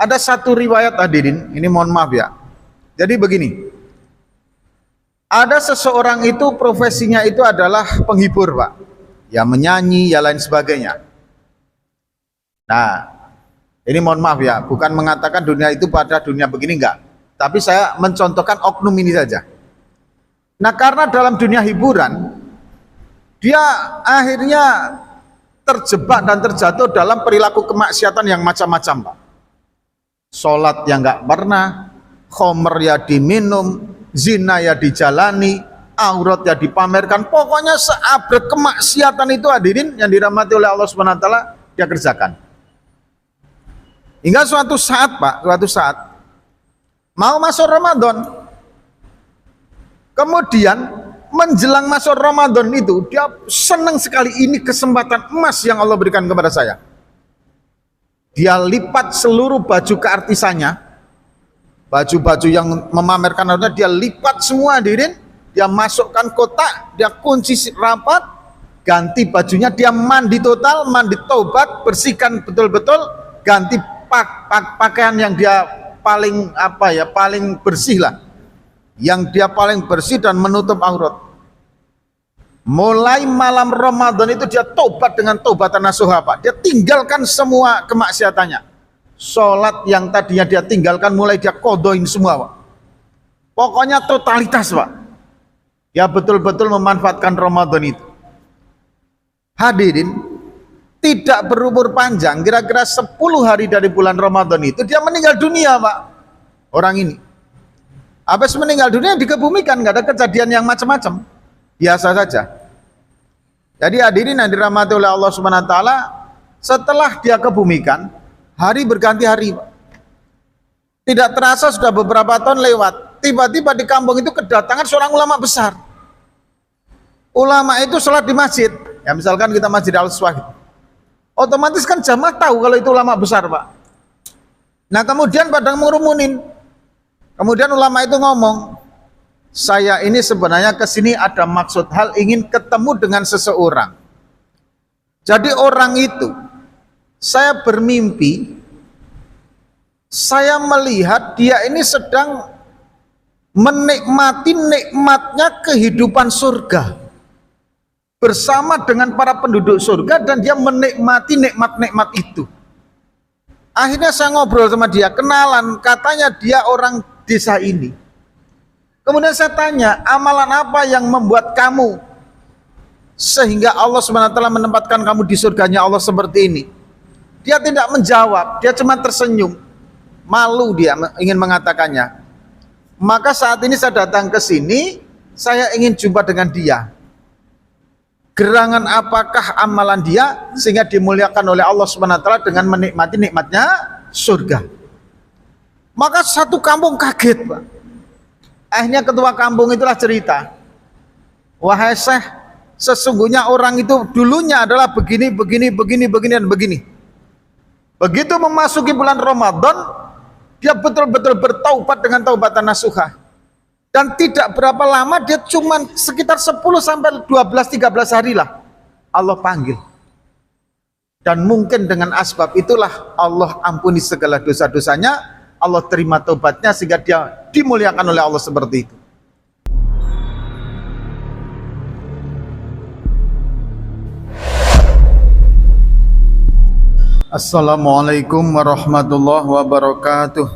Ada satu riwayat hadirin, ini mohon maaf ya. Jadi begini, ada seseorang itu profesinya itu adalah penghibur Pak, ya menyanyi, ya lain sebagainya. Nah, ini mohon maaf ya, bukan mengatakan dunia itu pada dunia begini enggak, tapi saya mencontohkan oknum ini saja. Nah, karena dalam dunia hiburan, dia akhirnya terjebak dan terjatuh dalam perilaku kemaksiatan yang macam-macam Pak. Sholat yang enggak pernah, khomer ya diminum, zina ya dijalani, aurat ya dipamerkan, pokoknya seabrek kemaksiatan itu hadirin yang dirahmati oleh Allah Subhanahu wa taala dia kerjakan. Hingga suatu saat Pak, suatu saat mau masuk Ramadan, kemudian menjelang masuk Ramadan itu dia senang sekali, ini kesempatan emas yang Allah berikan kepada saya. Dia lipat seluruh baju keartisannya, baju-baju yang memamerkan harta dia lipat semua hadirin, dia masukkan kotak, dia kunci rapat, ganti bajunya, dia mandi total, mandi taubat, bersihkan betul-betul, ganti pakaian yang dia paling paling bersih lah, yang dia paling bersih dan menutup aurat. Mulai malam Ramadan itu dia taubat dengan taubatan nasuha Pak, dia tinggalkan semua kemaksiatannya. Sholat yang tadinya dia tinggalkan mulai dia kodoin semua Pak. Pokoknya totalitas Pak, dia betul-betul memanfaatkan Ramadan itu. Hadirin, tidak berumur panjang, kira-kira 10 hari dari bulan Ramadan itu dia meninggal dunia Pak. Orang ini habis meninggal dunia dikebumikan, nggak ada kejadian yang macam-macam, biasa saja. Jadi hadirin yang dirahmati oleh Allah Subhanahu wa taala, setelah dia kebumikan, hari berganti hari Pak. Tidak terasa sudah beberapa tahun lewat, tiba-tiba di kampung itu kedatangan seorang ulama besar. Ulama itu sholat di masjid, ya misalkan kita Masjid Al-Swahid, otomatis kan jamaah tahu kalau itu ulama besar Pak. Nah kemudian pada ngurumunin, kemudian ulama itu ngomong, saya ini sebenarnya kesini ada maksud hal ingin ketemu dengan seseorang. Jadi orang itu, saya bermimpi, saya melihat dia ini sedang menikmati nikmatnya kehidupan surga bersama dengan para penduduk surga, dan dia menikmati nikmat-nikmat itu. Akhirnya saya ngobrol sama dia, kenalan, katanya dia orang desa ini. Kemudian saya tanya, amalan apa yang membuat kamu sehingga Allah SWT menempatkan kamu di surganya Allah seperti ini? Dia tidak menjawab, dia cuma tersenyum, malu dia ingin mengatakannya. Maka saat ini saya datang ke sini, saya ingin jumpa dengan dia. Gerangan apakah amalan dia sehingga dimuliakan oleh Allah SWT dengan menikmati nikmatnya surga? Maka satu kampung kaget Pak. Akhirnya ketua kampung itulah cerita, wahai Syekh, sesungguhnya orang itu dulunya adalah begini, dan begini. Begitu memasuki bulan Ramadan, dia betul-betul bertaubat dengan taubatan nasuha. Dan tidak berapa lama, dia cuma sekitar 10 sampai 12-13 hari lah Allah panggil. Dan mungkin dengan asbab itulah Allah ampuni segala dosa-dosanya, Allah terima taubatnya sehingga dia dimuliakan oleh Allah seperti itu. Assalamualaikum warahmatullahi wabarakatuh.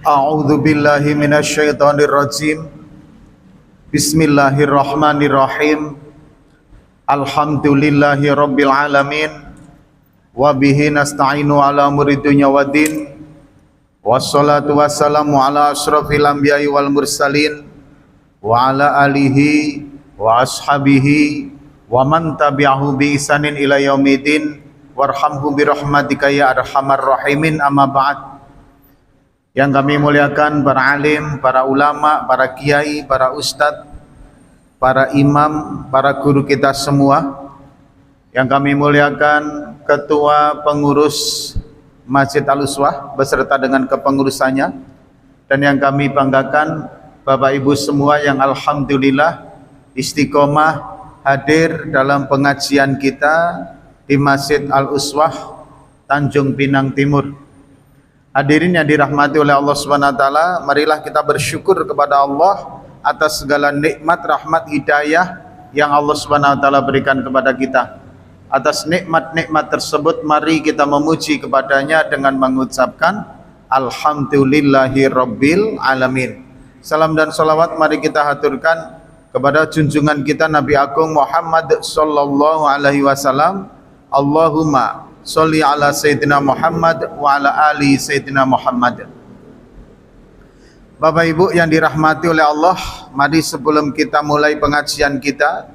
A'udzu billahi minasyaitonir rajim. Bismillahirrahmanirrahim. Alhamdulillahi rabbil alamin. Wa bihi nasta'inu ala umuri dunya waddin. Wassalatu wassalamu ala asyrafil anbiya'i wal mursalin wa ala alihi wa ashabihi wa man tabi'ahu bi ihsanin ila yaumidin warhamhu bi rahmatika ya arhamar rahimin, amma ba'd. Yang kami muliakan para alim, para ulama, para kiai, para ustadz, para imam, para guru kita semua. Yang kami muliakan Ketua Pengurus Masjid Al-Uswah beserta dengan kepengurusannya, dan yang kami banggakan Bapak Ibu semua yang alhamdulillah istiqomah hadir dalam pengajian kita di Masjid Al-Uswah, Tanjung Pinang Timur. Hadirin yang dirahmati oleh Allah Subhanahu wa taala, marilah kita bersyukur kepada Allah atas segala nikmat, rahmat, hidayah yang Allah Subhanahu wa taala berikan kepada kita. Atas nikmat-nikmat tersebut mari kita memuji kepadanya dengan mengucapkan alhamdulillahi rabbil alamin. Salam dan salawat mari kita haturkan kepada junjungan kita Nabi Agung Muhammad sallallahu alaihi wasallam. Allahumma sholli ala Sayyidina Muhammad wa ala ali Sayyidina Muhammad. Bapak Ibu yang dirahmati oleh Allah, mari sebelum kita mulai pengajian kita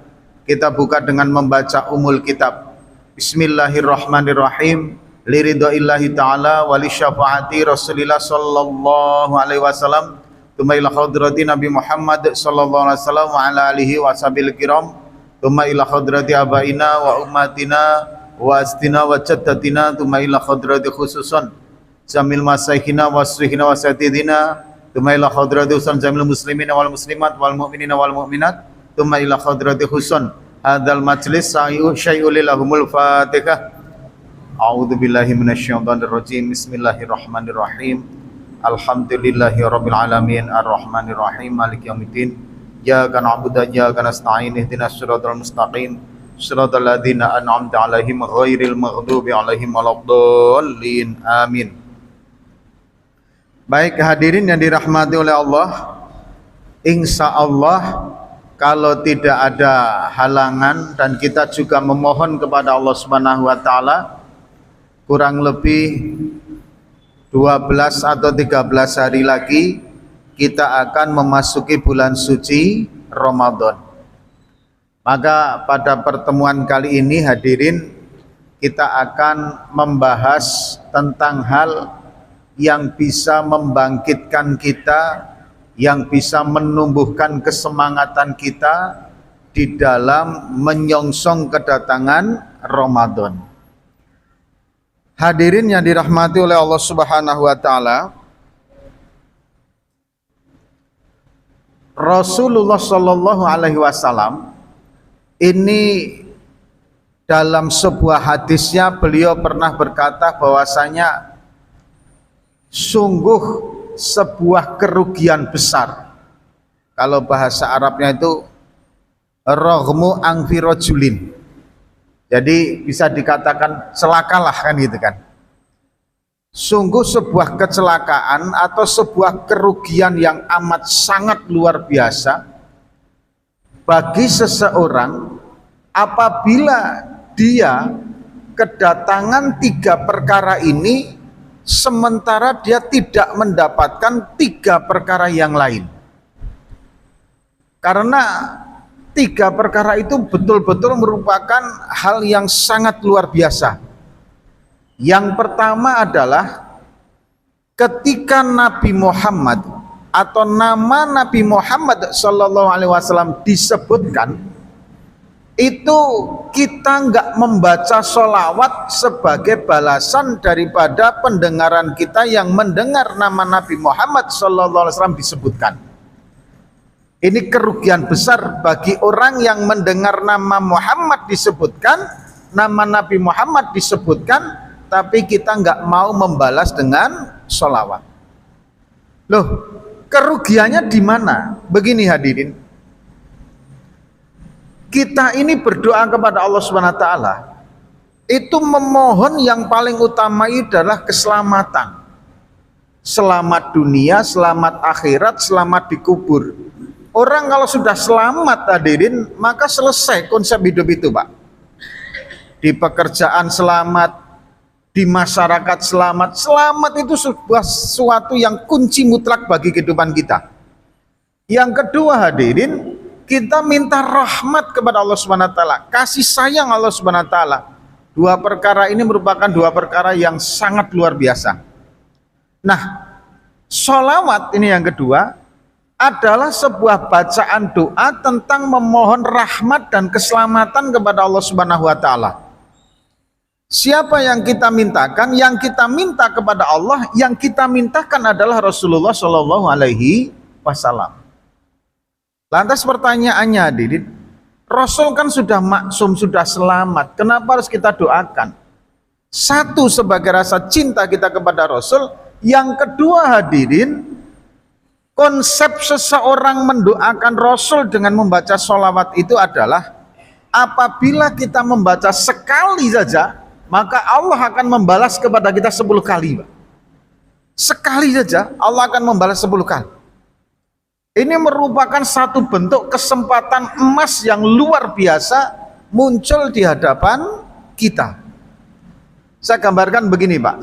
buka dengan membaca umul kitab. Bismillahirrahmanirrahim. Liridaillahi ta'ala wa li syafaati Rasulillah sallallahu alaihi wasallam. Tuma ila hadrati Nabi Muhammad sallallahu alaihi wasallam wa ala alihi wa sahbihi kiram. Tuma ila hadrati abaina wa ummatina wa astina wa jaddatina. Tuma ila hadrati khususan jamil masaihina wa suhina wa satidina. Tuma ila hadrati usan jamil muslimina wal muslimat wal mu'minina wal mu'minat. Tuma ila hadrati khusun hadal majlis syai'ul lahumul fatihah. A'udzu billahi minasyaitonir rajim. Bismillahirrahmanirrahim. Alhamdulillahi rabbil alamin arrahmanir rahim maliki yaumiddin. Iyyaka na'budu wa iyyaka nasta'in ihdinas siratal mustaqim siratal ladzina an'amta 'alaihim ghairil maghdubi 'alaihim waladdallin. Amin. Baik hadirin yang dirahmati oleh Allah, insyaallah kalau tidak ada halangan dan kita juga memohon kepada Allah Subhanahu wa taala, kurang lebih 12 atau 13 hari lagi kita akan memasuki bulan suci Ramadan. Maka pada pertemuan kali ini hadirin, kita akan membahas tentang hal yang bisa membangkitkan kita, yang bisa menumbuhkan kesemangatan kita di dalam menyongsong kedatangan Ramadan. Hadirin yang dirahmati oleh Allah Subhanahu wa taala, Rasulullah sallallahu alaihi wasallam ini dalam sebuah hadisnya beliau pernah berkata bahwasanya sungguh sebuah kerugian besar. Kalau bahasa Arabnya itu roghmu angfirojulin. Jadi bisa dikatakan celakalah kan gitu kan. Sungguh sebuah kecelakaan atau sebuah kerugian yang amat sangat luar biasa bagi seseorang apabila dia kedatangan 3 perkara ini sementara dia tidak mendapatkan 3 perkara yang lain. Karena 3 perkara itu betul-betul merupakan hal yang sangat luar biasa. Yang pertama adalah ketika Nabi Muhammad atau nama Nabi Muhammad sallallahu alaihi wasallam disebutkan, itu kita enggak membaca sholawat sebagai balasan daripada pendengaran kita yang mendengar nama Nabi Muhammad sallallahu alaihi wasallam disebutkan. Ini kerugian besar bagi orang yang mendengar nama Muhammad disebutkan, nama Nabi Muhammad disebutkan, tapi kita enggak mau membalas dengan sholawat. Loh, kerugiannya di mana? Begini hadirin, kita ini berdoa kepada Allah Subhanahu wa taala, itu memohon yang paling utama adalah keselamatan. Selamat dunia, selamat akhirat, selamat dikubur. Orang kalau sudah selamat hadirin, maka selesai konsep hidup itu, Pak. Di pekerjaan selamat, di masyarakat selamat. Selamat itu sebuah sesuatu yang kunci mutlak bagi kehidupan kita. Yang kedua hadirin, kita minta rahmat kepada Allah Subhanahu wa taala, kasih sayang Allah Subhanahu wa taala. 2 perkara ini merupakan 2 perkara yang sangat luar biasa. Nah, sholawat ini yang kedua adalah sebuah bacaan doa tentang memohon rahmat dan keselamatan kepada Allah Subhanahu wa taala. Siapa yang kita mintakan? Yang kita minta kepada Allah, yang kita mintakan adalah Rasulullah Shallallahu alaihi wasallam. Lantas pertanyaannya hadirin, Rasul kan sudah maksum, sudah selamat. Kenapa harus kita doakan? Satu, sebagai rasa cinta kita kepada Rasul. Yang kedua, hadirin, konsep seseorang mendoakan Rasul dengan membaca sholawat itu adalah apabila kita membaca sekali saja, maka Allah akan membalas kepada kita 10 kali. Sekali saja Allah akan membalas 10 kali. Ini merupakan satu bentuk kesempatan emas yang luar biasa muncul di hadapan kita. Saya gambarkan begini, Pak.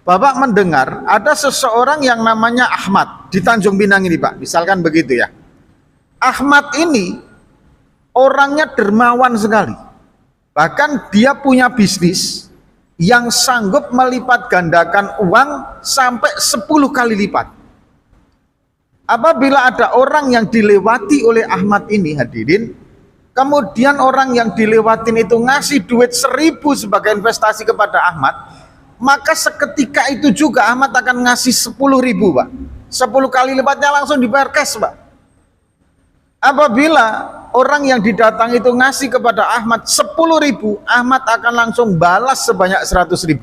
Bapak mendengar ada seseorang yang namanya Ahmad di Tanjung Pinang ini, Pak. Misalkan begitu ya. Ahmad ini orangnya dermawan sekali. Bahkan dia punya bisnis yang sanggup melipat gandakan uang sampai 10 kali lipat. Apabila ada orang yang dilewati oleh Ahmad ini, hadirin, kemudian orang yang dilewatin itu ngasih duit 1.000 sebagai investasi kepada Ahmad, maka seketika itu juga Ahmad akan ngasih 10.000, Pak. 10 kali lipatnya langsung dibayar cash, Pak. Apabila orang yang didatang itu ngasih kepada Ahmad 10.000, Ahmad akan langsung balas sebanyak 100.000.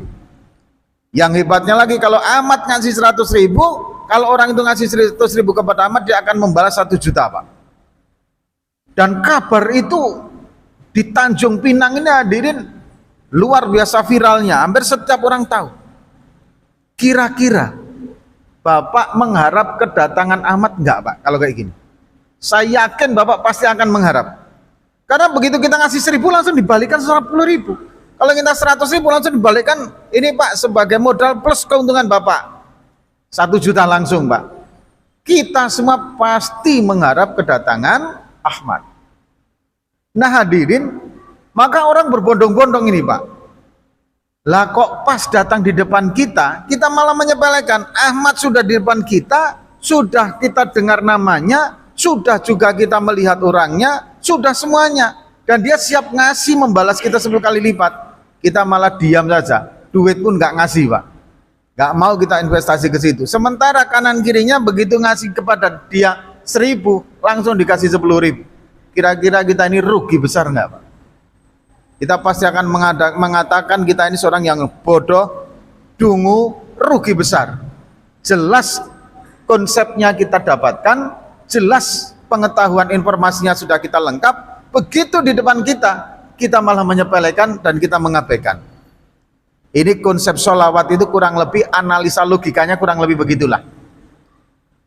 Yang hebatnya lagi, kalau Ahmad ngasih 100.000, kalau orang itu ngasih 100.000 kepada Ahmad, dia akan membalas 1 juta, Pak. Dan kabar itu di Tanjung Pinang ini, hadirin, luar biasa viralnya, hampir setiap orang tahu. Kira-kira Bapak mengharap kedatangan Ahmad enggak, Pak, kalau kayak gini? Saya yakin Bapak pasti akan mengharap. Karena begitu kita ngasih 1.000 langsung dibalikan 10.000. Kalau kita 100.000 langsung dibalikan, ini Pak sebagai modal plus keuntungan Bapak 1 juta langsung, Pak. Kita semua pasti mengharap kedatangan Ahmad. Nah, hadirin, maka orang berbondong-bondong ini, Pak. Lah kok pas datang di depan kita malah menyepelekan. Ahmad sudah di depan kita, sudah kita dengar namanya, sudah juga kita melihat orangnya, sudah semuanya. Dan dia siap ngasih membalas kita 10 kali lipat. Kita malah diam saja, duit pun nggak ngasih, Pak. Nggak mau kita investasi ke situ. Sementara kanan kirinya begitu ngasih kepada dia 1.000, langsung dikasih 10.000. Kira-kira kita ini rugi besar nggak, Pak? Kita pasti akan mengatakan kita ini seorang yang bodoh, dungu, rugi besar. Jelas konsepnya kita dapatkan, jelas pengetahuan informasinya sudah kita lengkap. Begitu di depan kita malah menyepelekan dan kita mengabaikan. Ini konsep sholawat itu kurang lebih, analisa logikanya kurang lebih begitulah.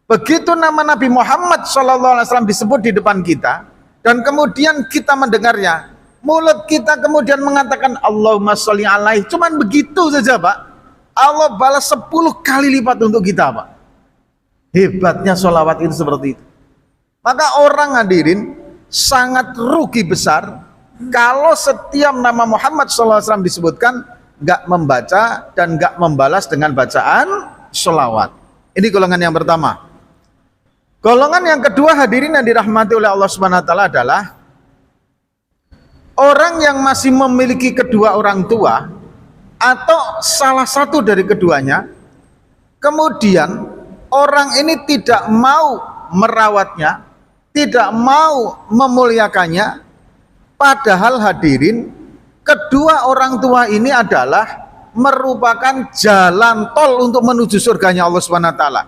Begitu nama Nabi Muhammad SAW disebut di depan kita, dan kemudian kita mendengarnya, mulut kita kemudian mengatakan Allahumma sholli alaih, cuman begitu saja, Pak. Allah balas 10 kali lipat untuk kita, Pak. Hebatnya sholawat itu seperti itu. Maka orang, hadirin, sangat rugi besar kalau setiap nama Muhammad SAW disebutkan nggak membaca dan nggak membalas dengan bacaan sholawat. Ini golongan yang pertama. Golongan yang kedua, hadirin yang dirahmati oleh Allah Subhanahu wa taala, adalah orang yang masih memiliki kedua orang tua atau salah satu dari keduanya, kemudian orang ini tidak mau merawatnya, tidak mau memuliakannya, padahal hadirin, kedua orang tua ini adalah merupakan jalan tol untuk menuju surganya Allah Subhanahu wa taala.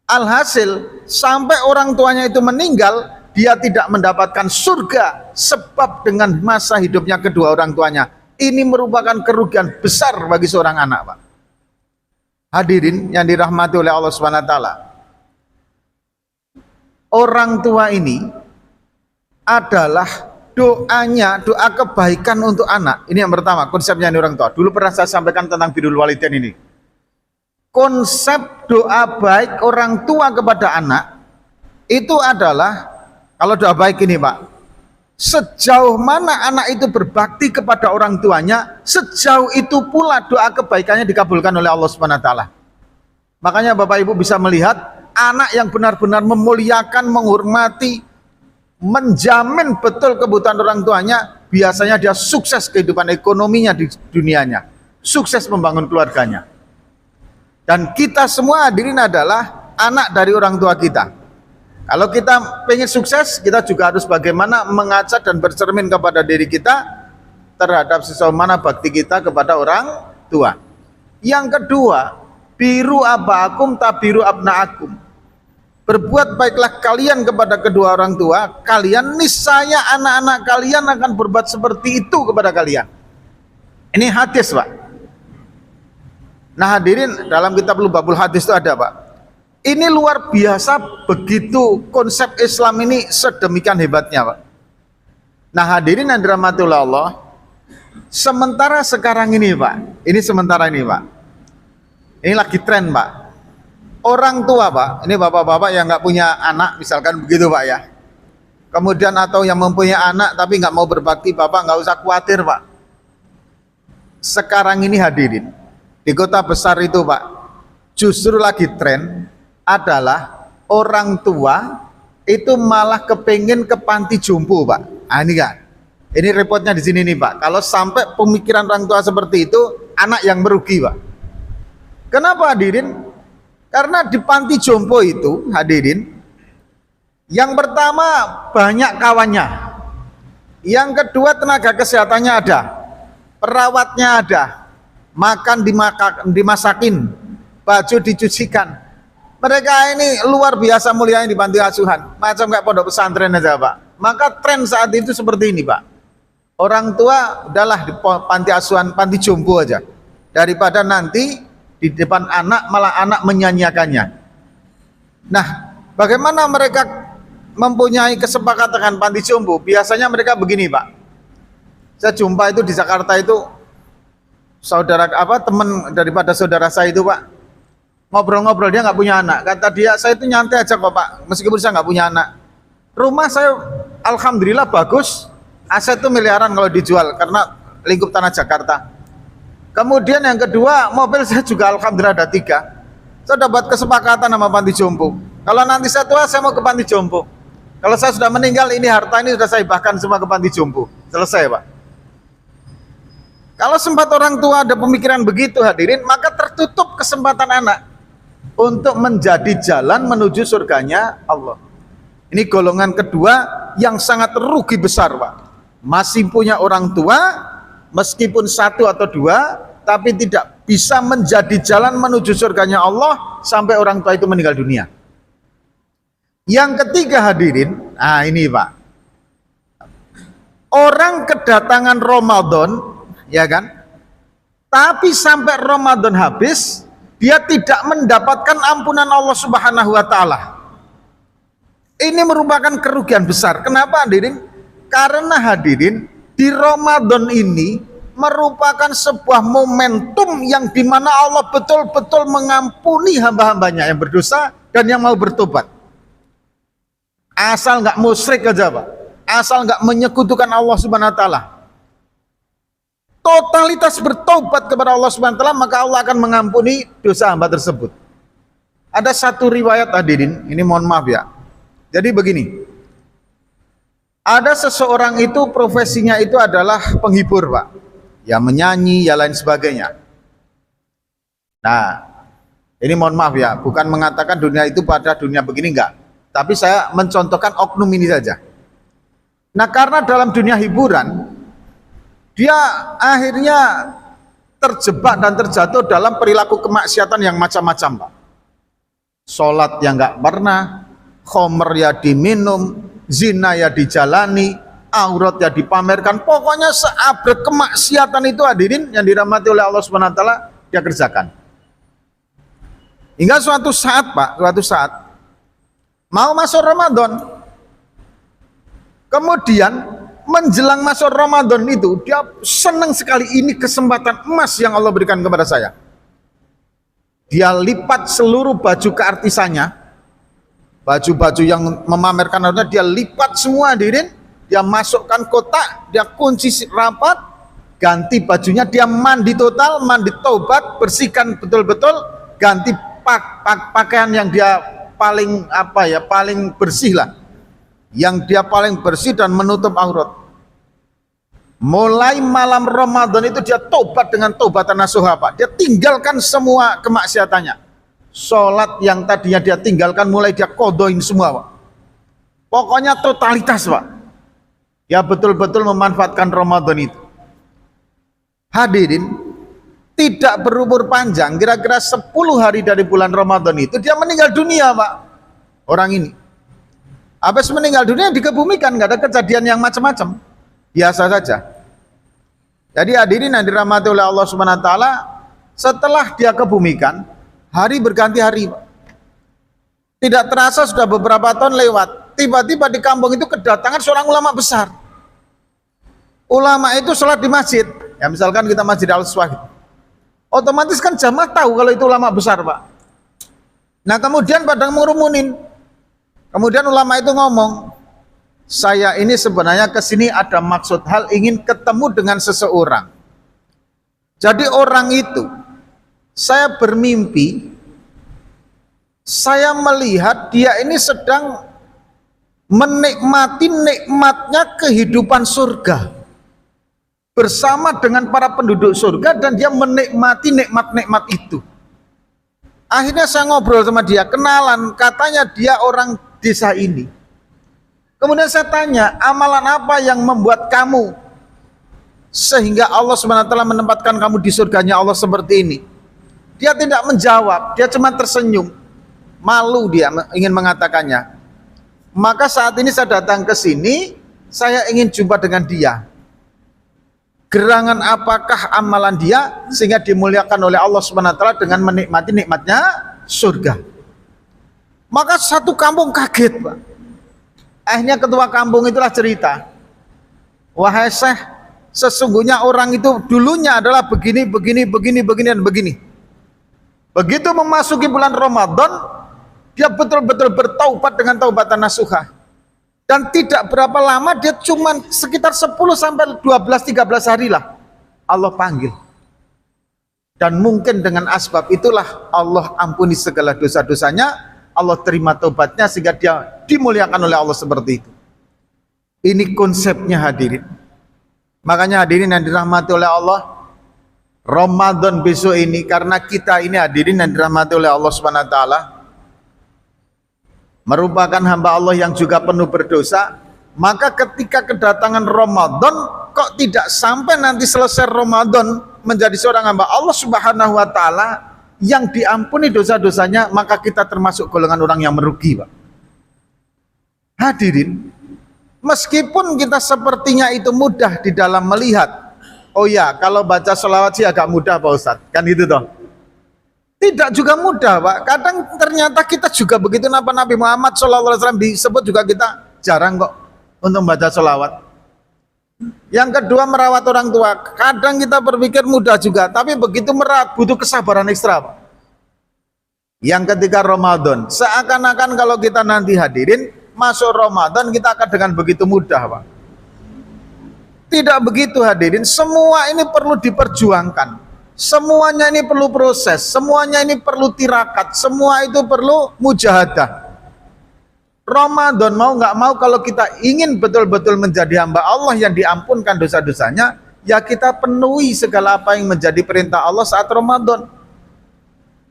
Alhasil, sampai orang tuanya itu meninggal, dia tidak mendapatkan surga sebab dengan masa hidupnya kedua orang tuanya. Ini merupakan kerugian besar bagi seorang anak, Pak. Hadirin yang dirahmati oleh Allah Subhanahu wa taala. Orang tua ini adalah doanya, doa kebaikan untuk anak. Ini yang pertama, konsepnya orang tua. Dulu pernah saya sampaikan tentang birrul walidain ini. Konsep doa baik orang tua kepada anak itu adalah, kalau doa baik ini, Pak, sejauh mana anak itu berbakti kepada orang tuanya, sejauh itu pula doa kebaikannya dikabulkan oleh Allah Subhanahu wa taala. Makanya Bapak Ibu bisa melihat anak yang benar-benar memuliakan, menghormati, menjamin betul kebutuhan orang tuanya, biasanya dia sukses kehidupan ekonominya di dunianya, sukses membangun keluarganya. Dan kita semua hadirin adalah anak dari orang tua kita. Kalau kita pengen sukses, kita juga harus bagaimana mengaca dan bercermin kepada diri kita terhadap sejauh mana bakti kita kepada orang tua. Yang kedua, biru abakum tabiru abnaakum. Berbuat baiklah kalian kepada kedua orang tua kalian, niscaya anak-anak kalian akan berbuat seperti itu kepada kalian. Ini hadis, Pak. Nah hadirin, dalam kitab Lubabul Hadis itu ada, Pak. Ini luar biasa, begitu konsep Islam ini sedemikian hebatnya, Pak. Nah hadirin yang dirahmati Allah, sementara sekarang ini, Pak, ini sementara ini, Pak, ini lagi tren, Pak. Orang tua, Pak, ini bapak-bapak yang nggak punya anak, misalkan begitu, Pak, ya. Kemudian atau yang mempunyai anak tapi nggak mau berbakti, Bapak nggak usah khawatir, Pak. Sekarang ini hadirin, di kota besar itu, Pak, justru lagi tren adalah orang tua itu malah kepingin ke panti jompo, Pak. Nah, ini kan, ini repotnya di sini nih, Pak. Kalau sampai pemikiran orang tua seperti itu, anak yang merugi, Pak. Kenapa, hadirin? Karena di panti jompo itu, hadirin, yang pertama banyak kawannya, yang kedua tenaga kesehatannya ada, perawatnya ada, makan dimasakin, baju dicucikan. Mereka ini luar biasa mulianya di panti asuhan, macam kayak pondok pesantren aja, Pak. Maka tren saat itu seperti ini, Pak. Orang tua udahlah di panti asuhan, panti jompo aja, daripada nanti di depan anak malah anak menyanyiakannya. Nah, bagaimana mereka mempunyai kesepakatan dengan panti jompo? Biasanya mereka begini, Pak. Saya jumpa itu di Jakarta itu saudara teman daripada saudara saya itu, Pak. Ngobrol-ngobrol, dia nggak punya anak. Kata dia, saya itu nyantai aja kok, Pak, meskipun saya nggak punya anak. Rumah saya alhamdulillah bagus, aset itu miliaran kalau dijual karena lingkup tanah Jakarta. Kemudian yang kedua, mobil saya juga alhamdulillah ada 3. Saya dapat kesepakatan sama panti jompo. Kalau nanti saya tua, saya mau ke panti jompo. Kalau saya sudah meninggal, ini harta ini sudah saya bahkan semua ke panti jompo. Selesai, Pak. Kalau sempat orang tua ada pemikiran begitu, hadirin, maka tertutup kesempatan anak untuk menjadi jalan menuju surganya Allah. Ini golongan kedua yang sangat rugi besar, Pak. Masih punya orang tua, meskipun 1 atau 2, tapi tidak bisa menjadi jalan menuju surganya Allah sampai orang tua itu meninggal dunia. Yang ketiga, hadirin, nah ini, Pak, orang kedatangan Ramadan, ya kan, tapi sampai Ramadan habis dia tidak mendapatkan ampunan Allah Subhanahu wa Ta'ala. Ini merupakan kerugian besar. Kenapa, hadirin? Karena, hadirin, di Ramadan ini merupakan sebuah momentum yang dimana Allah betul-betul mengampuni hamba-hambanya yang berdosa dan yang mau bertobat. Asal nggak musyrik aja, Pak. Asal nggak menyekutukan Allah Subhanahu wa Ta'ala. Totalitas bertobat kepada Allah Subhanahu wa Ta'ala, maka Allah akan mengampuni dosa hamba tersebut. Ada satu riwayat, hadirin, ini mohon maaf ya. Jadi begini. Ada seseorang itu profesinya itu adalah penghibur, Pak. Ya menyanyi, ya lain sebagainya. Nah, ini mohon maaf ya, bukan mengatakan dunia itu pada dunia begini, enggak. Tapi saya mencontohkan oknum ini saja. Nah, karena dalam dunia hiburan, dia akhirnya terjebak dan terjatuh dalam perilaku kemaksiatan yang macam-macam, Pak. Sholat yang enggak pernah, khomer ya diminum, zina ya dijalani, aurat ya dipamerkan, pokoknya seabrek kemaksiatan itu, hadirin yang dirahmati oleh Allah Subhanahu wa Ta'ala, dia kerjakan. Hingga suatu saat, Pak, suatu saat mau masuk Ramadan, kemudian menjelang masuk Ramadan itu dia senang sekali, ini kesempatan emas yang Allah berikan kepada saya. Dia lipat seluruh baju keartisannya, baju-baju yang memamerkan harta dia lipat semua, hadirin. Dia masukkan kotak, dia kunci rapat, ganti bajunya, dia mandi total, mandi taubat, bersihkan betul-betul, ganti pakaian yang dia paling paling bersih lah, yang dia paling bersih dan menutup aurat. Mulai malam Ramadan itu dia tobat dengan taubatan nasuha, Pak. Dia tinggalkan semua kemaksiatannya. Sholat yang tadinya dia tinggalkan mulai dia kodoin semua, Pak. Pokoknya totalitas, Pak. Ya betul-betul memanfaatkan Ramadan itu. Hadirin, tidak berumur panjang, kira-kira 10 hari dari bulan Ramadan itu dia meninggal dunia, Pak. Orang ini. Habis meninggal dunia dikebumikan, nggak ada kejadian yang macam-macam. Biasa saja. Jadi hadirin yang dirahmati oleh Allah Subhanahu wa taala, setelah dia kebumikan, hari berganti hari, Pak. Tidak terasa sudah beberapa tahun lewat. Tiba-tiba di kampung itu kedatangan seorang ulama besar. Ulama itu sholat di masjid. Ya misalkan kita Masjid Al-Swahid. Otomatis kan jamaah tahu kalau itu ulama besar, Pak. Nah kemudian pada ngurumunin. Kemudian ulama itu ngomong, saya ini sebenarnya kesini ada maksud hal ingin ketemu dengan seseorang. Jadi orang itu, saya bermimpi, saya melihat dia ini sedang menikmati nikmatnya kehidupan surga bersama dengan para penduduk surga, dan dia menikmati nikmat-nikmat itu. Akhirnya saya ngobrol sama dia, kenalan, katanya dia orang desa ini. Kemudian saya tanya, amalan apa yang membuat kamu sehingga Allah SWT menempatkan kamu di surganya Allah seperti ini? Dia tidak menjawab, dia cuma tersenyum, malu dia ingin mengatakannya. Maka saat ini saya datang ke sini, saya ingin jumpa dengan dia. Gerangan apakah amalan dia sehingga dimuliakan oleh Allah Subhanahu wa taala dengan menikmati nikmatnya surga? Maka satu kampung kaget, Pak. Akhirnya ketua kampung itulah cerita, wahai Syekh, sesungguhnya orang itu dulunya adalah begini, dan begini. Begitu memasuki bulan Ramadan, dia betul-betul bertaubat dengan taubatan nasuha. Dan tidak berapa lama, dia cuma sekitar 10 sampai 12-13 hari lah Allah panggil. Dan mungkin dengan asbab itulah Allah ampuni segala dosa-dosanya, Allah terima taubatnya sehingga dia dimuliakan oleh Allah seperti itu. Ini konsepnya hadirin. Makanya hadirin yang dirahmati oleh Allah, Ramadan besok ini, karena kita ini hadirin yang dirahmati oleh Allah Subhanahu wa taala, merupakan hamba Allah yang juga penuh berdosa, maka ketika kedatangan Ramadan, kok tidak sampai nanti selesai Ramadan menjadi seorang hamba Allah Subhanahu wa taala yang diampuni dosa-dosanya, maka kita termasuk golongan orang yang merugi, Pak. Hadirin, meskipun kita sepertinya itu mudah di dalam melihat, oh ya kalau baca sholawat sih agak mudah Pak Ustadz, kan gitu toh. Tidak juga mudah, Pak. Kadang ternyata kita juga begitu, Nabi Muhammad SAW disebut juga kita jarang kok untuk membaca sholawat. Yang kedua, merawat orang tua. Kadang kita berpikir mudah juga, tapi begitu merawat butuh kesabaran ekstra, Pak. Yang ketiga, Ramadan. Seakan-akan kalau kita nanti hadirin masuk Ramadan, kita akan dengan begitu mudah, Pak. Tidak begitu hadirin, semua ini perlu diperjuangkan. Semuanya ini perlu proses, semuanya ini perlu tirakat, semua itu perlu mujahadah. Ramadan mau nggak mau, kalau kita ingin betul-betul menjadi hamba Allah yang diampunkan dosa-dosanya, ya kita penuhi segala apa yang menjadi perintah Allah saat Ramadan.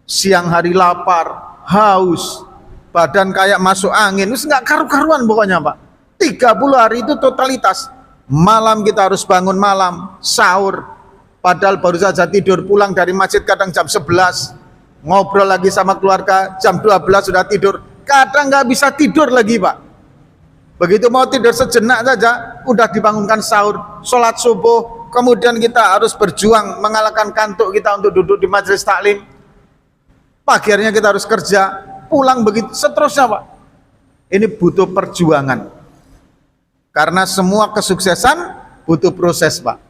Siang hari lapar, haus, badan kayak masuk angin, terus nggak karu-karuan pokoknya, Pak. 30 hari itu totalitas. Malam kita harus bangun malam, sahur. Padahal baru saja tidur, pulang dari masjid kadang jam 11, ngobrol lagi sama keluarga, jam 12 sudah tidur, kadang nggak bisa tidur lagi, Pak. Begitu mau tidur sejenak saja, udah dibangunkan sahur, sholat subuh, kemudian kita harus berjuang mengalahkan kantuk kita untuk duduk di majelis taklim. Pagi harinya kita harus kerja, pulang begitu, seterusnya, Pak. Ini butuh perjuangan. Karena semua kesuksesan butuh proses, Pak.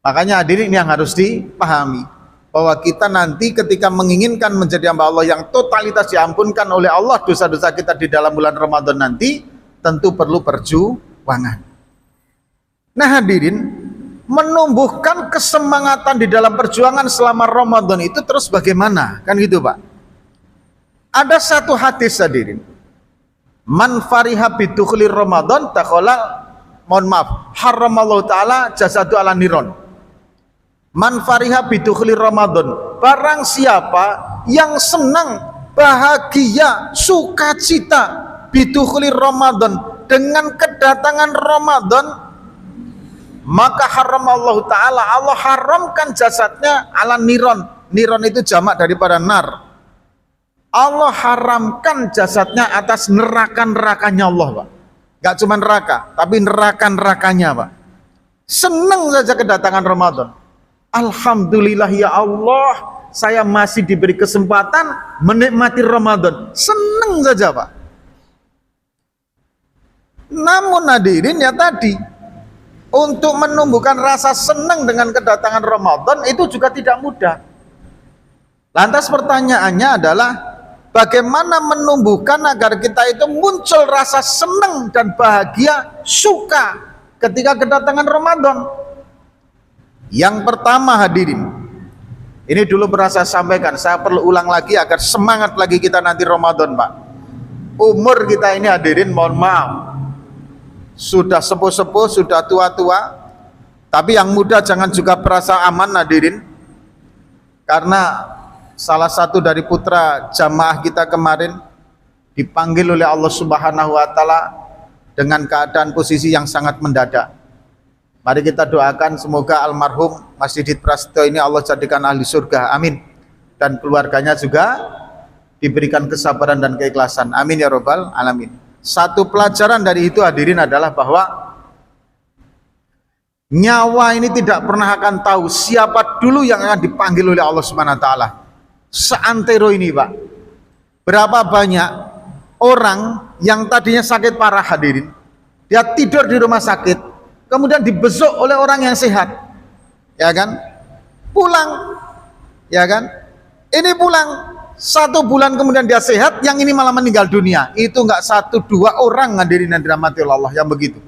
Makanya hadirin yang harus dipahami, bahwa kita nanti ketika menginginkan menjadi hamba Allah yang totalitas diampunkan oleh Allah dosa-dosa kita di dalam bulan Ramadan nanti, tentu perlu perjuangan. Nah hadirin, menumbuhkan kesemangatan di dalam perjuangan selama Ramadan itu terus bagaimana? Kan gitu, Pak. Ada satu hadis hadirin, man fariha bidukhli Ramadan takhala, mohon maaf, haramallahu ta'ala jasadu ala niron. Man fariha bidukhli Ramadan, barang siapa yang senang, bahagia, sukacita bidukhuli Ramadan, dengan kedatangan Ramadan, maka Allah Ta'ala, Allah haramkan jasadnya ala niron. Niron itu jamak daripada nar. Allah haramkan jasadnya atas neraka-nerakanya Allah, Pak. Gak cuma neraka, tapi neraka-nerakanya, Pak. Senang saja kedatangan Ramadan. Alhamdulillah ya Allah, saya masih diberi kesempatan menikmati Ramadan. Senang saja, Pak. Namun hadirin, ya tadi, untuk menumbuhkan rasa senang dengan kedatangan Ramadan itu juga tidak mudah. Lantas pertanyaannya adalah, bagaimana menumbuhkan agar kita itu muncul rasa senang dan bahagia, suka ketika kedatangan Ramadan? Yang pertama hadirin, ini dulu pernah saya sampaikan, saya perlu ulang lagi agar semangat lagi kita nanti Ramadan, Pak. Umur kita ini hadirin, mohon maaf, sudah sepuh-sepuh, sudah tua-tua, tapi yang muda jangan juga merasa aman hadirin, karena salah satu dari putra jamaah kita kemarin dipanggil oleh Allah Subhanahu wa Ta'ala dengan keadaan posisi yang sangat mendadak. Mari kita doakan semoga almarhum Mas Didit Prasetyo ini Allah jadikan ahli surga, amin, dan keluarganya juga diberikan kesabaran dan keikhlasan, amin ya robbal alamin. Satu pelajaran dari itu hadirin adalah bahwa nyawa ini tidak pernah akan tahu siapa dulu yang akan dipanggil oleh Allah Subhanahu wa Ta'ala. Seantero ini, Pak, berapa banyak orang yang tadinya sakit parah hadirin, dia tidur di rumah sakit, kemudian dibesuk oleh orang yang sehat, ya kan, pulang, ya kan, ini pulang 1 bulan kemudian dia sehat, yang ini malah meninggal dunia. Itu enggak 1-2 orang hadirin yang dirahmati oleh Allah yang begitu.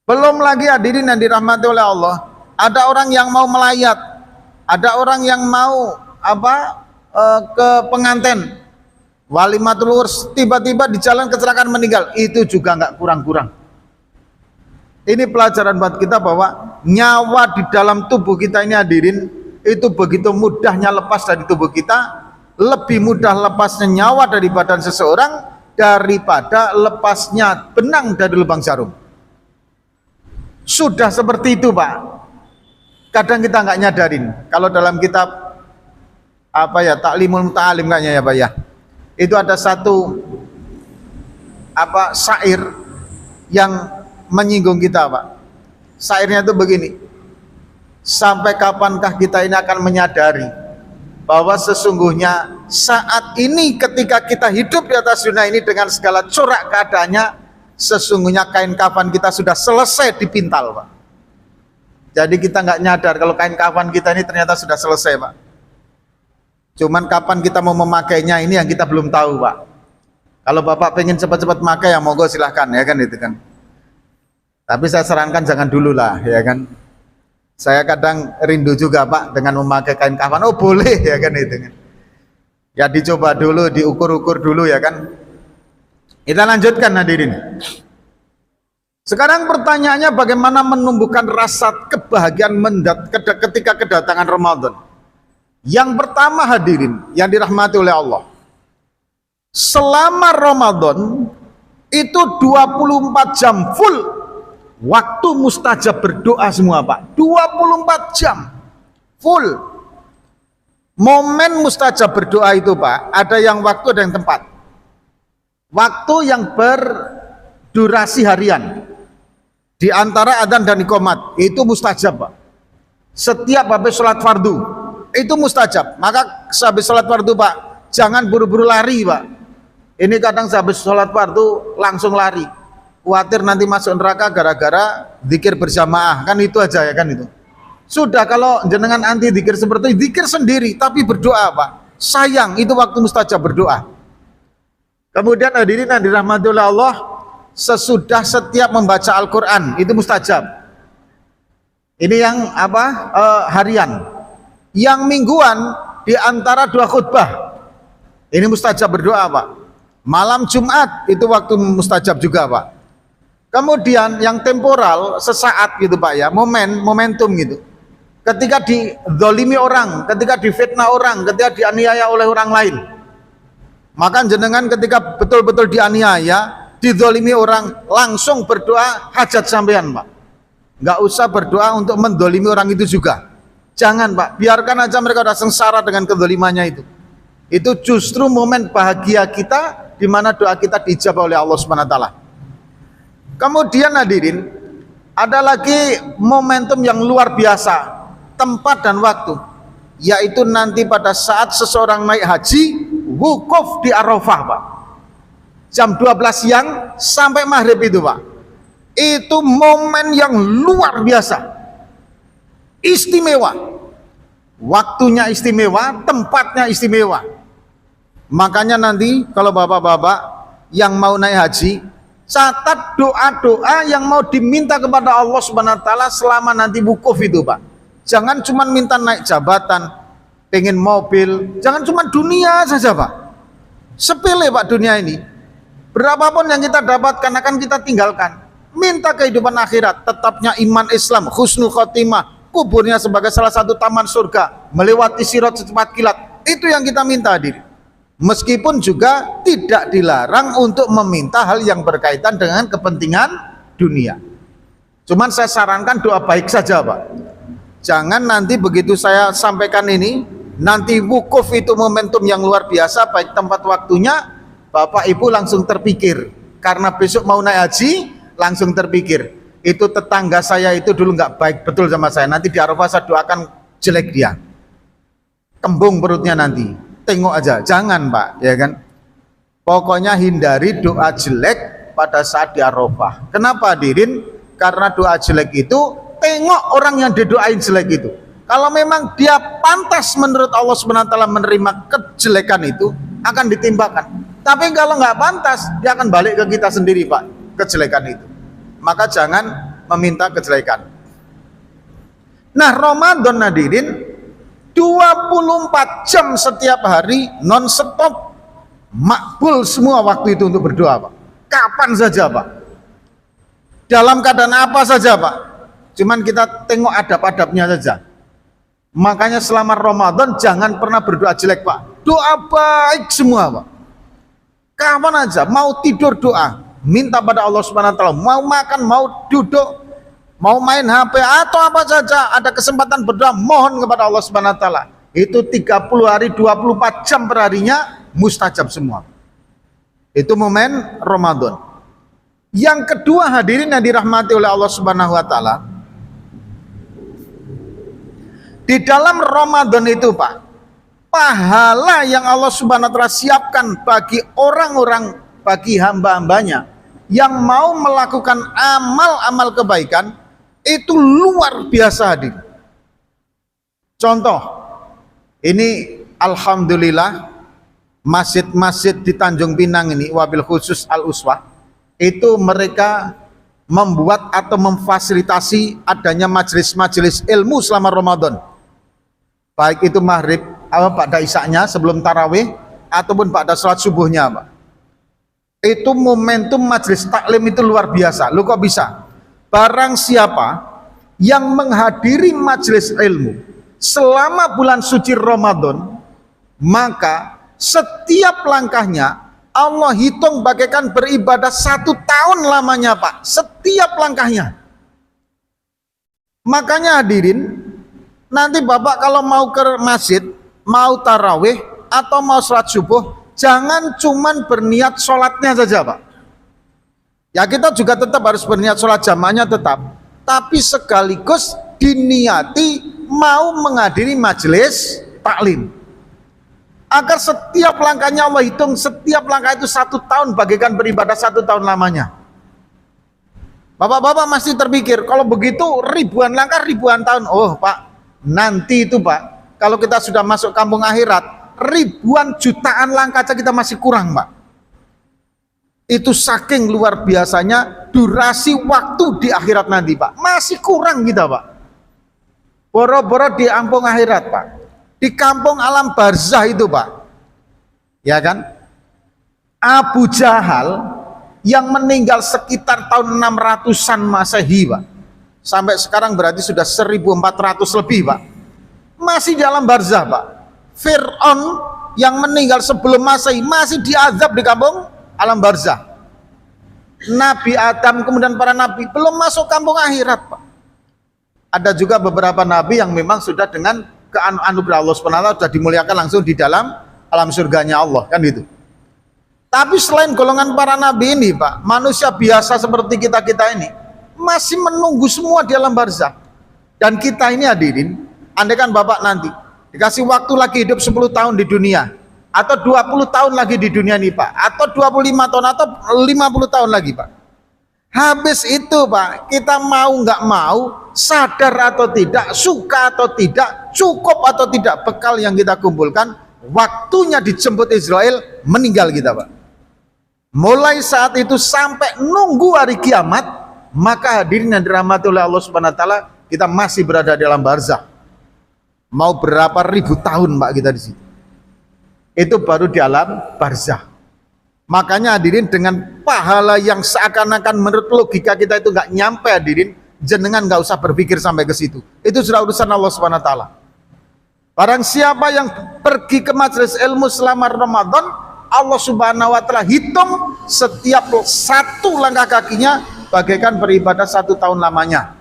Belum lagi hadirin yang dirahmati oleh Allah, ada orang yang mau melayat, ada orang yang mau ke pengantin, walimatul urs, tiba-tiba di jalan kecelakaan meninggal. Itu juga enggak kurang-kurang. Ini pelajaran buat kita bahwa nyawa di dalam tubuh kita ini hadirin, itu begitu mudahnya lepas dari tubuh kita, lebih mudah lepasnya nyawa dari badan seseorang daripada lepasnya benang dari lubang jarum. Sudah seperti itu, Pak. Kadang kita nggak nyadarin. Kalau dalam kitab Ta'limul Muta'alim kayaknya ya, Pak ya, itu ada satu syair yang menyinggung kita, Pak. Syairnya itu begini: sampai kapankah kita ini akan menyadari bahwa sesungguhnya saat ini ketika kita hidup di atas dunia ini dengan segala corak keadaannya, sesungguhnya kain kafan kita sudah selesai dipintal, Pak. Jadi kita nggak nyadar kalau kain kafan kita ini ternyata sudah selesai, Pak. Cuman kapan kita mau memakainya ini yang kita belum tahu, Pak. Kalau Bapak pengen cepat-cepat pakai ya monggo silahkan, ya kan, itu kan. Tapi saya sarankan jangan dulu lah, ya kan. Saya kadang rindu juga, Pak, dengan memakai kain kafan. Oh boleh, ya kan, itu kan. Ya dicoba dulu, diukur-ukur dulu, ya kan. Kita lanjutkan hadirin. Sekarang pertanyaannya, bagaimana menumbuhkan rasa kebahagiaan ketika kedatangan Ramadan? Yang pertama hadirin yang dirahmati oleh Allah, selama Ramadan itu 24 jam full waktu mustajab berdoa semua, Pak. 24 jam full. Momen mustajab berdoa itu, Pak, ada yang waktu, ada yang tempat. Waktu yang berdurasi harian, di antara adzan dan iqamat, itu mustajab, Pak. Setiap habis sholat fardu itu mustajab. Maka habis sholat fardu, Pak, jangan buru-buru lari, Pak. Ini kadang habis sholat fardu langsung lari, khawatir nanti masuk neraka gara-gara zikir berjamaah, kan itu aja, ya kan, itu. Sudah, kalau jenengan anti zikir seperti itu, zikir sendiri tapi berdoa, Pak. Sayang, itu waktu mustajab berdoa. Kemudian hadirin yang dirahmati oleh Allah, sesudah setiap membaca Al-Quran itu mustajab. Ini yang harian. Yang mingguan di antara 2 khutbah ini mustajab berdoa, Pak. Malam Jumat itu waktu mustajab juga, Pak. Kemudian yang temporal, sesaat gitu, Pak, ya, momentum gitu. Ketika dizalimi orang, ketika difitnah orang, ketika dianiaya oleh orang lain, Maka jenengan ketika betul-betul dianiaya, dizolimi orang, langsung berdoa hajat sampean, Pak. Nggak usah berdoa untuk mendolimi orang itu juga. Jangan, Pak, biarkan aja mereka udah sengsara dengan kedolimannya itu. Itu justru momen bahagia kita, di mana doa kita dijawab oleh Allah Subhanahu wa taala. Kemudian hadirin, ada lagi momentum yang luar biasa, tempat dan waktu, yaitu nanti pada saat seseorang naik haji, wukuf di Arafah, Pak. Jam 12 siang sampai maghrib itu, Pak. Itu momen yang luar biasa, istimewa. Waktunya istimewa, tempatnya istimewa. Makanya nanti kalau bapak-bapak yang mau naik haji, catat doa-doa yang mau diminta kepada Allah Subhanahu wa taala selama nanti wukuf itu, Pak. Jangan cuma minta naik jabatan, pengen mobil, jangan cuma dunia saja, Pak. Sepele, Pak, dunia ini. Berapapun yang kita dapatkan akan kita tinggalkan. Minta kehidupan akhirat, tetapnya iman Islam, husnul khotimah, kuburnya sebagai salah satu taman surga, melewati sirat secepat kilat. Itu yang kita minta, hadir. Meskipun juga tidak dilarang untuk meminta hal yang berkaitan dengan kepentingan dunia. Cuman saya sarankan doa baik saja, Pak. Jangan nanti begitu saya sampaikan ini, nanti wukuf itu momentum yang luar biasa, baik tempat waktunya, Bapak Ibu langsung terpikir. Karena besok mau naik haji, langsung terpikir. Itu tetangga saya itu dulu nggak baik betul sama saya. Nanti di Arafah saya doakan jelek dia. Kembung perutnya nanti. Tengok aja, jangan, Pak, ya kan? Pokoknya hindari doa jelek pada saat di Arafah. Kenapa, hadirin? Karena doa jelek itu, tengok orang yang didoain jelek itu. Kalau memang dia pantas menurut Allah Subhanahu wa taala menerima kejelekan itu, akan ditimbakan. Tapi kalau nggak pantas, dia akan balik ke kita sendiri, Pak, kejelekan itu. Maka jangan meminta kejelekan. Nah, Ramadan, hadirin, 24 jam setiap hari non-stop, makbul semua waktu itu untuk berdoa, Pak. Kapan saja, Pak. Dalam keadaan apa saja, Pak. Cuman kita tengok adab-adabnya saja. Makanya selama Ramadan jangan pernah berdoa jelek, Pak. Doa baik semua, Pak. Kapan aja, mau tidur doa, minta pada Allah Subhanahu wa taala, mau makan, mau duduk, mau main HP atau apa saja, ada kesempatan berdoa, mohon kepada Allah Subhanahu wa taala. Itu 30 hari 24 jam per harinya mustajab semua. Itu momen Ramadan. Yang kedua, hadirin yang dirahmati oleh Allah Subhanahu wa taala, di dalam Ramadan itu, Pak, pahala yang Allah Subhanahu wa taala siapkan bagi orang-orang, bagi hamba-hambanya yang mau melakukan amal-amal kebaikan itu luar biasa, hadir. Contoh, ini alhamdulillah masjid-masjid di Tanjung Pinang ini, wabil khusus Al-Uswah, itu mereka membuat atau memfasilitasi adanya majelis-majelis ilmu selama Ramadan. Baik itu maghrib, pada isaknya sebelum tarawih, ataupun pada sholat subuhnya, Pak. Itu momentum majelis taklim itu luar biasa. Lu kok bisa? Barang siapa yang menghadiri majelis ilmu selama bulan suci Ramadan, maka setiap langkahnya Allah hitung bagaikan beribadah 1 tahun lamanya, Pak. Setiap langkahnya. Makanya hadirin, nanti Bapak kalau mau ke masjid, mau tarawih atau mau sholat subuh, jangan cuman berniat sholatnya saja, Pak. Ya, kita juga tetap harus berniat sholat jamaahnya tetap, tapi sekaligus diniati mau menghadiri majelis taklim, agar setiap langkahnya Allah hitung, setiap langkah itu 1 tahun bagaikan beribadah 1 tahun lamanya. Bapak-bapak masih terpikir, kalau begitu ribuan langkah, ribuan tahun. Oh, Pak, nanti itu, Pak, kalau kita sudah masuk kampung akhirat, ribuan jutaan langkah saja kita masih kurang, Pak. Itu saking luar biasanya durasi waktu di akhirat nanti, Pak. Masih kurang kita, Pak. Boro-boro di kampung akhirat, Pak. Di kampung alam barzah itu, Pak. Ya kan? Abu Jahal yang meninggal sekitar tahun 600-an Masehi, Pak. Sampai sekarang berarti sudah 1400 lebih, Pak. Masih dalam barzah, Pak. Fir'aun yang meninggal sebelum Masehi masih diazab di kampung alam barzah. Nabi Adam kemudian para nabi belum masuk kampung akhirat, Pak. Ada juga beberapa nabi yang memang sudah dengan anugerah Allah SWT sudah dimuliakan langsung di dalam alam surganya Allah, kan gitu. Tapi selain golongan para nabi ini, Pak, manusia biasa seperti kita-kita ini masih menunggu semua di alam barzah. Dan kita ini hadirin, andai kan Bapak nanti dikasih waktu lagi hidup 10 tahun di dunia, atau 20 tahun lagi di dunia ini, Pak, atau 25 tahun atau 50 tahun lagi, Pak. Habis itu, Pak, kita mau nggak mau, sadar atau tidak, suka atau tidak, cukup atau tidak, bekal yang kita kumpulkan, waktunya dijemput Israel, meninggal kita, Pak. Mulai saat itu sampai nunggu hari kiamat, maka hadirin yang dirahmati oleh Allah Subhanahu wa taala, kita masih berada di dalam barzah. Mau berapa ribu tahun, Pak, kita di situ. Itu baru di alam barzah. Makanya hadirin, dengan pahala yang seakan-akan menurut logika kita itu nggak nyampe, hadirin, jenengan nggak usah berpikir sampai ke situ. Itu sudah urusan Allah Subhanahu wa taala. Barang siapa yang pergi ke majelis ilmu selama Ramadan, Allah Subhanahu wa taala hitung setiap satu langkah kakinya bagaikan beribadah 1 tahun lamanya.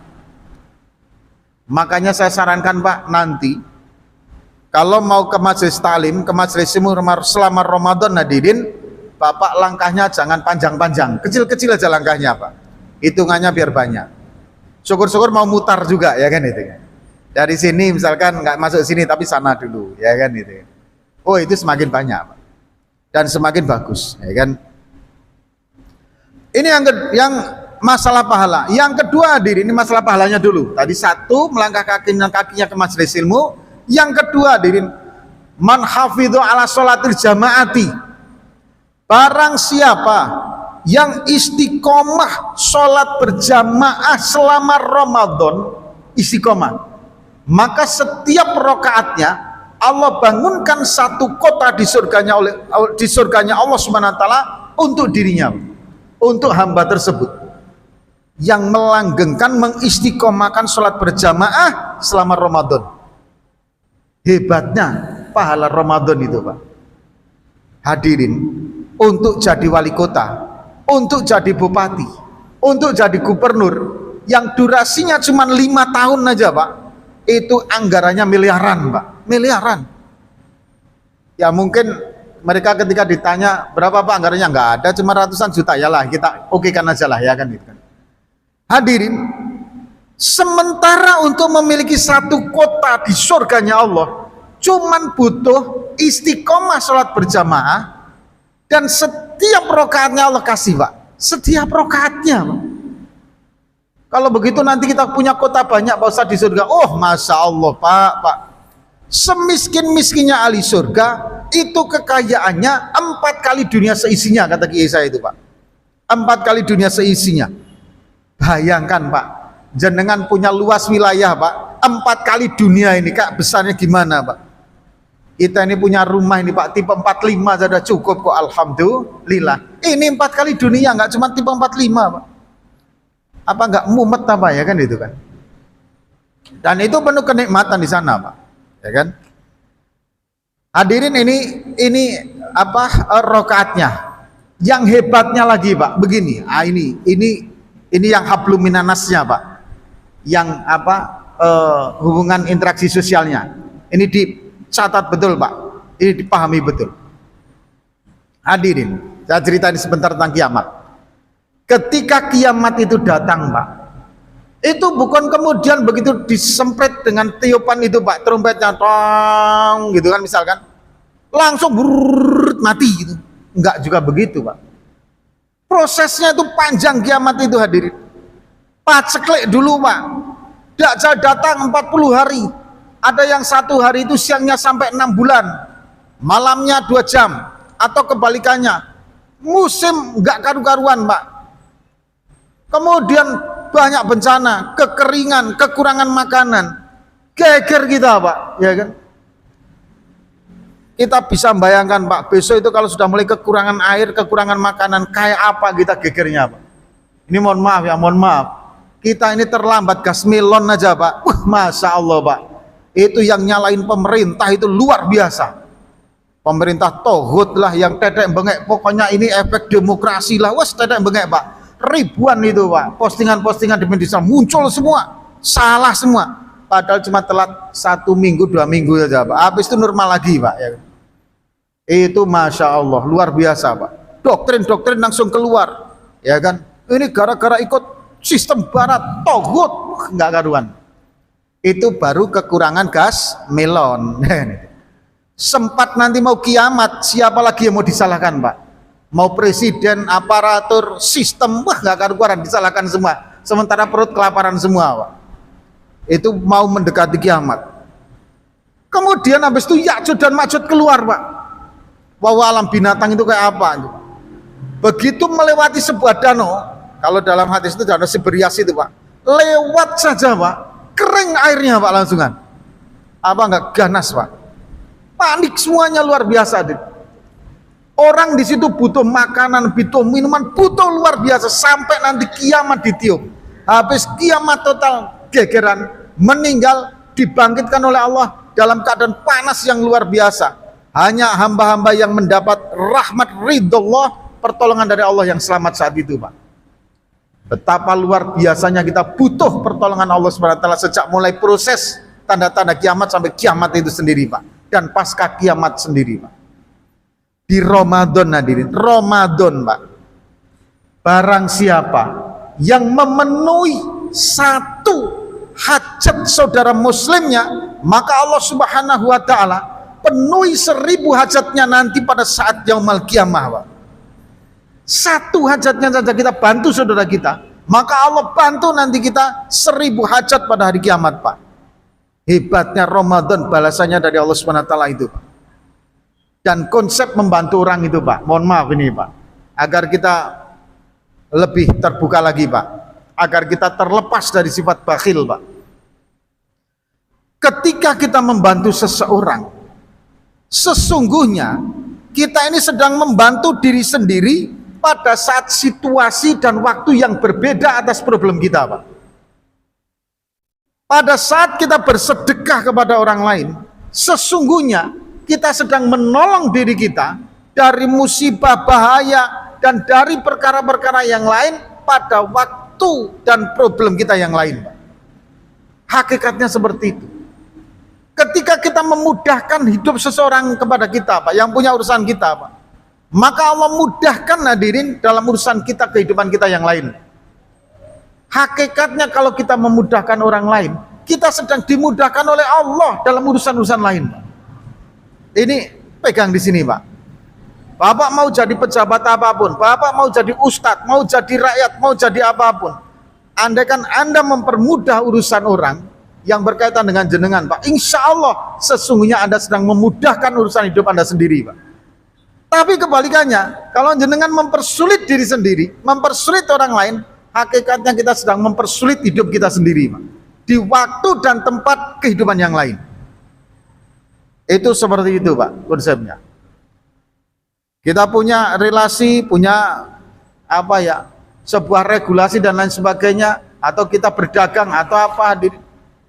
Makanya saya sarankan, Pak, nanti kalau mau ke majelis talim, ke majelis ilmu selama Ramadan, hadirin, Bapak langkahnya jangan panjang-panjang, kecil-kecil aja langkahnya, Pak. Hitungannya biar banyak. Syukur-syukur mau mutar juga, ya kan itu. Dari sini misalkan nggak masuk sini tapi sana dulu, ya kan itu. Oh, itu semakin banyak, Pak. Dan semakin bagus, ya kan. Ini yang masalah pahala. Yang kedua, hadirin, ini masalah pahalanya dulu. Tadi satu, melangkah kakinya ke majelis ilmu. Yang kedua, hadirin, man hafidhu ala sholatil jamaati. Barang siapa yang istiqomah sholat berjamaah selama Ramadan, istiqomah, maka setiap rakaatnya Allah bangunkan satu kota di surganya Allah Subhanahu wa taala untuk dirinya, untuk hamba tersebut yang melanggengkan, mengistiqomahkan sholat berjamaah selama Ramadan. Hebatnya pahala Ramadan itu, Pak. Hadirin, untuk jadi wali kota, untuk jadi bupati, untuk jadi gubernur yang durasinya cuma 5 tahun aja, Pak, itu anggarannya miliaran, Pak, miliaran. Ya mungkin mereka ketika ditanya berapa, Pak, anggarannya, nggak ada, cuma ratusan juta, ya lah kita okekan aja lah, ya kan gitu kan. Hadirin, sementara untuk memiliki satu kota di surganya Allah cuman butuh istiqomah sholat berjamaah, dan setiap rokaatnya Allah kasih, Pak, setiap rokaatnya, Pak. Kalau begitu nanti kita punya kota banyak, Pak Ustadz, di surga. Oh, Masya Allah, Pak. Semiskin-miskinnya ahli surga, itu kekayaannya 4 kali dunia seisinya, kata Kiai saya itu, Pak. 4 kali dunia seisinya. Bayangkan, Pak, jenengan punya luas wilayah, Pak, 4 kali dunia ini, Kak, besarnya gimana, Pak? Kita ini punya rumah ini, Pak, tipe 45 sudah cukup kok, alhamdulillah. Ini 4 kali dunia, nggak cuma tipe 45, Pak. Apa nggak mumet apa, ya kan itu kan? Dan itu penuh kenikmatan di sana, Pak, ya kan? Hadirin, ini apa rokaatnya? Yang hebatnya lagi, Pak, begini. Ini yang hablum minanasnya, Pak. Yang apa hubungan interaksi sosialnya. Ini dicatat betul, Pak. Ini dipahami betul. Hadirin, saya ceritain sebentar tentang kiamat. Ketika kiamat itu datang, Pak, itu bukan kemudian begitu disemprit dengan tiupan itu, Pak, trompetnya tong gitu kan misalkan, langsung brrrr, mati gitu. Enggak juga begitu, Pak. Prosesnya itu panjang kiamat itu, hadirin. Paceklik dulu, Pak. Dajjal datang 40 hari. Ada yang 1 hari itu siangnya sampai 6 bulan, malamnya 2 jam, atau kebalikannya. Musim enggak karu-karuan, Pak. Kemudian banyak bencana, kekeringan, kekurangan makanan, geger kita, Pak, ya kan? Kita bisa membayangkan, Pak, besok itu kalau sudah mulai kekurangan air, kekurangan makanan, kayak apa kita gegernya, Pak? Ini mohon maaf ya, mohon maaf. Kita ini terlambat gas melon aja, Pak. Masya Allah, Pak. Itu yang nyalain pemerintah itu luar biasa. Pemerintah tohut lah yang tetek bengek, pokoknya ini efek demokrasi lah, wes tetek bengek Pak. Ribuan itu Pak, postingan-postingan di media sosial muncul semua, salah semua. Padahal cuma telat 1 minggu 2 minggu saja Pak, habis itu normal lagi Pak ya. Itu Masya Allah, luar biasa Pak. Doktrin-doktrin langsung keluar, ya kan. Ini gara-gara ikut sistem barat, tohut, nggak karuan. Itu baru kekurangan gas melon. Sempat nanti mau kiamat, siapa lagi yang mau disalahkan Pak? Mau presiden, aparatur, sistem, wah nggak karuan disalahkan semua. Sementara perut kelaparan semua Pak. Itu mau mendekati kiamat. Kemudian habis itu Ya'juj dan Ma'juj keluar Pak. Bahwa alam binatang itu kayak apa? Begitu melewati sebuah danau, kalau dalam hadis itu danau Siberias itu Pak, lewat saja Pak, kering airnya Pak langsungan. Apa enggak ganas Pak? Panik semuanya luar biasa. Orang di situ butuh makanan, butuh minuman, butuh luar biasa sampai nanti kiamat ditiup. Habis kiamat total, gegeran, meninggal, dibangkitkan oleh Allah dalam keadaan panas yang luar biasa. Hanya hamba-hamba yang mendapat rahmat ridhollah, pertolongan dari Allah yang selamat saat itu Pak. Betapa luar biasanya kita butuh pertolongan Allah SWT sejak mulai proses tanda-tanda kiamat sampai kiamat itu sendiri Pak. Dan pasca kiamat sendiri Pak. Di Ramadan hadirin, Ramadan Pak. Barang siapa yang memenuhi satu hajat saudara muslimnya, maka Allah Subhanahu wa taala penuhi 1000 hajatnya nanti pada saat yaumul kiamah Pak. Satu hajatnya saja kita bantu saudara kita, maka Allah bantu nanti kita 1000 hajat pada hari kiamat Pak. Hebatnya Ramadan, balasannya dari Allah SWT itu Pak. Dan konsep membantu orang itu Pak, mohon maaf ini Pak, agar kita lebih terbuka lagi Pak, agar kita terlepas dari sifat bakhil Pak. Ketika kita membantu seseorang, sesungguhnya kita ini sedang membantu diri sendiri pada saat situasi dan waktu yang berbeda atas problem kita Pak. Pada saat kita bersedekah kepada orang lain, sesungguhnya kita sedang menolong diri kita dari musibah, bahaya, dan dari perkara-perkara yang lain pada waktu dan problem kita yang lain. Hakikatnya seperti itu. Ketika kita memudahkan hidup seseorang kepada kita Pak, yang punya urusan kita Pak, maka Allah mudahkan hadirin dalam urusan kita, kehidupan kita yang lain. Hakikatnya kalau kita memudahkan orang lain, kita sedang dimudahkan oleh Allah dalam urusan-urusan lain. Ini pegang di sini Pak. Bapak mau jadi pejabat apapun, Bapak mau jadi ustadz, mau jadi rakyat, mau jadi apapun, andaikan Anda mempermudah urusan orang yang berkaitan dengan jenengan Pak, insya Allah sesungguhnya Anda sedang memudahkan urusan hidup Anda sendiri Pak. Tapi kebalikannya, kalau jenengan mempersulit diri sendiri, mempersulit orang lain, hakikatnya kita sedang mempersulit hidup kita sendiri Pak, di waktu dan tempat kehidupan yang lain. Itu seperti itu Pak konsepnya. Kita punya relasi, punya apa ya, sebuah regulasi dan lain sebagainya, atau kita berdagang atau apa,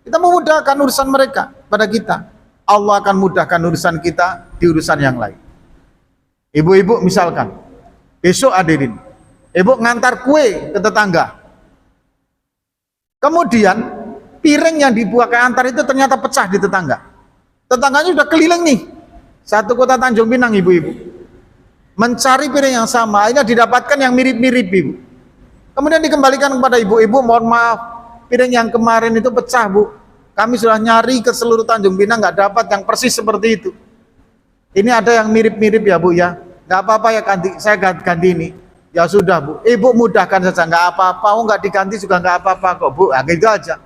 kita memudahkan urusan mereka pada kita, Allah akan mudahkan urusan kita di urusan yang lain. Ibu-ibu misalkan besok hadirin, ibu ngantar kue ke tetangga, kemudian piring yang dibuat ke antar itu ternyata pecah di tetangga. Tetangganya udah keliling nih, satu kota Tanjung Pinang ibu-ibu, mencari piring yang sama, akhirnya didapatkan yang mirip-mirip ibu. Kemudian dikembalikan kepada ibu-ibu, mohon maaf, piring yang kemarin itu pecah Bu, kami sudah nyari ke seluruh Tanjung Pinang nggak dapat yang persis seperti itu. Ini ada yang mirip-mirip ya Bu ya, nggak apa-apa ya, saya ganti ini. Ya sudah Bu, ibu mudahkan saja, nggak apa-apa, oh nggak diganti juga nggak apa-apa kok Bu, nah, gitu aja.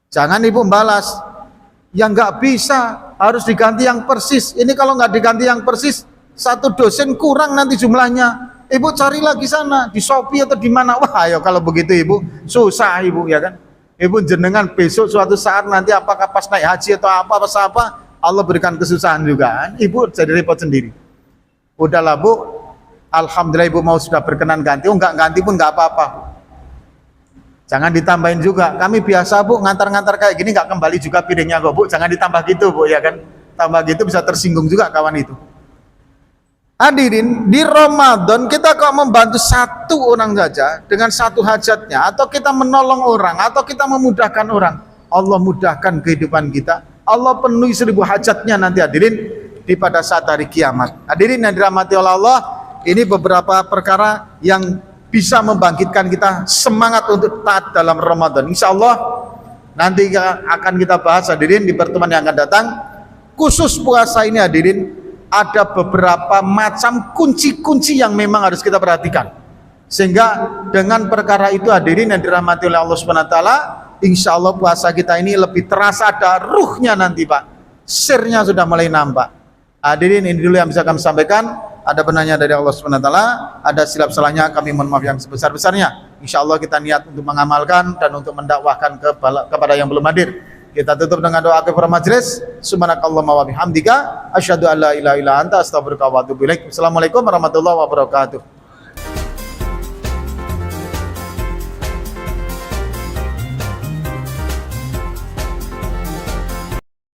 Jangan ibu balas, yang nggak bisa harus diganti yang persis. Ini kalau nggak diganti yang persis, satu dosen kurang nanti jumlahnya. Ibu cari lagi sana di Shopee atau di mana. Wah, ayo kalau begitu ibu susah ibu ya kan. Ibu jenengan besok suatu saat nanti apakah pas naik haji atau apa Allah berikan kesusahan juga kan? Ibu jadi repot sendiri. Udahlah Bu, alhamdulillah ibu mau sudah berkenan ganti. Oh nggak ganti pun nggak apa-apa. Jangan ditambahin juga. Kami biasa Bu ngantar-ngantar kayak gini nggak kembali juga piringnya kok Bu. Jangan ditambah gitu Bu ya kan. Tambah gitu bisa tersinggung juga kawan itu. Hadirin, di Ramadan kita kok membantu satu orang saja dengan satu hajatnya, atau kita menolong orang, atau kita memudahkan orang, Allah mudahkan kehidupan kita, Allah penuhi 1000 hajatnya nanti hadirin di pada saat hari kiamat. Hadirin yang dirahmati oleh Allah, ini beberapa perkara yang bisa membangkitkan kita semangat untuk taat dalam Ramadan. Insya Allah nanti akan kita bahas hadirin di pertemuan yang akan datang. Khusus puasa ini hadirin, ada beberapa macam kunci-kunci yang memang harus kita perhatikan, sehingga dengan perkara itu hadirin yang dirahmati oleh Allah Subhanahu wa taala, insya Allah puasa kita ini lebih terasa ada ruhnya nanti Pak, sirnya sudah mulai nampak. Hadirin, ini dulu yang bisa kami sampaikan. Ada benarnya dari Allah Subhanahu wa taala, ada silap salahnya kami mohon maaf yang sebesar-besarnya. Insya Allah kita niat untuk mengamalkan dan untuk mendakwahkan kepada yang belum hadir. Kita tutup dengan doa akhir majelis. Subhanakallahumma wa bihamdika asyhadu an la ilaha illa anta astaghfiruka wa atubu ilaik. Assalamualaikum warahmatullahi wabarakatuh.